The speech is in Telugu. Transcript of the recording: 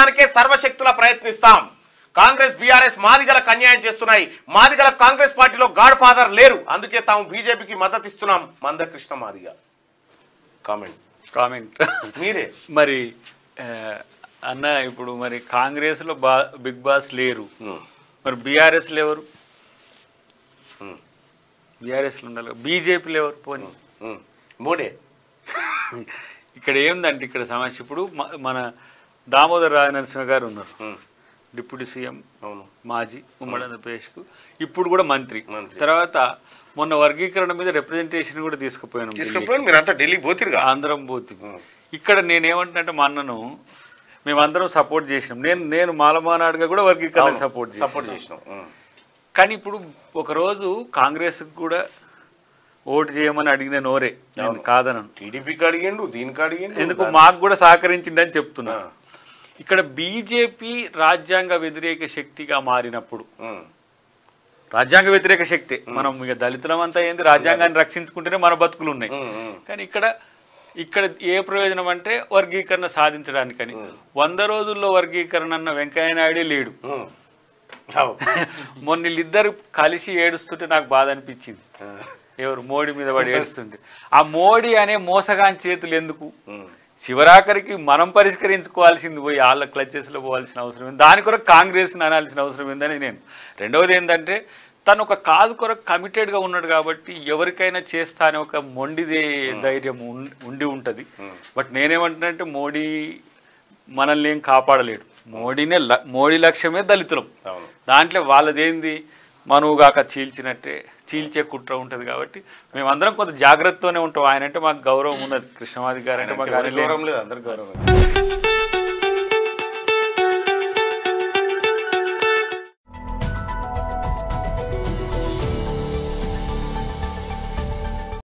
చేయడానికే సర్వశక్తులా ప్రయత్నిస్తాం. కాంగ్రెస్ బీఆర్ఎస్ మాదిగలకు అన్యాయం చేస్తున్నాయి. మాదిగలకు కాంగ్రెస్ పార్టీలో గాడ్ ఫాదర్ లేరు, అందుకే తాము బీజేపీకి మద్దతు ఇస్తున్నాం. మందకృష్ణ మాదిగ కామెంట్ మీరే. మరి అన్న ఇప్పుడు మరి కాంగ్రెస్లో బిగ్ బాస్ లేరు, మరి బీఆర్ఎస్లో ఎవరు? బీఆర్ఎస్లో ఉండాలి, బీజేపీలో ఎవరు? పోనీ మూడే. ఇక్కడ ఏందంటే ఇక్కడ సమస్య, ఇప్పుడు మన దామోదర్ రాజనరసింహ గారు ఉన్నారు, డిప్యూటీ సీఎం, మాజీ ఉమ్మడి ఆంధ్రప్రదేశ్కు, ఇప్పుడు కూడా మంత్రి. తర్వాత మొన్న వర్గీకరణ మీద రిప్రజెంటేషన్ కూడా తీసుకుపోయాను, మీరంతా ఢిల్లీ పోతిరుగా, ఆంధ్రం పోతి. ఇక్కడ నేనేమంటున్నట్టు మా అన్నను మేమందరం సపోర్ట్ చేసినాం, నేను మాలమానాడుగా కూడా వర్గీకరణ సపోర్ట్ చేసినాం. కానీ ఇప్పుడు ఒకరోజు కాంగ్రెస్కి కూడా ఓటు చేయమని అడిగిన నోరే, నేను కాదనను. టీడీపీకి అడిగిండు, దీనికి అడిగిండు, ఎందుకు మాకు కూడా సహకరించిండని చెప్తున్నా. ఇక్కడ బీజేపీ రాజ్యాంగ వ్యతిరేక శక్తిగా మారినప్పుడు, రాజ్యాంగ వ్యతిరేక శక్తి, మనం ఇక దళితులం అంతా ఏంది, రాజ్యాంగాన్ని రక్షించుకుంటేనే మన బతుకులు ఉన్నాయి. కానీ ఇక్కడ ఏ ప్రయోజనం అంటే వర్గీకరణ సాధించడానికని. 100 రోజుల్లో వర్గీకరణ అన్న వెంకయ్య నాయుడే లేడు. మొన్న వీళ్ళిద్దరు కలిసి ఏడుస్తుంటే నాకు బాధ అనిపించింది. ఎవరు? మోడీ మీద పడి ఏడుస్తుంటే. ఆ మోడీ అనే మోసగాని చేతులు ఎందుకు? చివరాఖరికి మనం పరిష్కరించుకోవాల్సింది పోయి వాళ్ళ క్లచెస్లో పోవాల్సిన అవసరం ఏంది? దాని కొరకు కాంగ్రెస్ని అనాల్సిన అవసరం ఏందని నేను. రెండవది ఏంటంటే తను ఒక కాజు కొరకు కమిటెడ్గా ఉన్నాడు కాబట్టి ఎవరికైనా చేస్తా అనే ఒక మొండిదే ధైర్యం ఉండి ఉంటుంది. బట్ నేనేమంటున్నానంటే మోడీ మనల్ని ఏం కాపాడలేడు. మోడీ లక్ష్యమే దళితులం. దాంట్లో వాళ్ళదేంది మనువుగాక చీల్చే కుట్ర ఉంటుంది. కాబట్టి మేమందరం కొంత జాగ్రత్తతోనే ఉంటాం. ఆయన అంటే మాకు గౌరవం ఉన్నది, కృష్ణమాది గారు అంటే మాకు గౌరవం లేదు, అందరికి గౌరవం.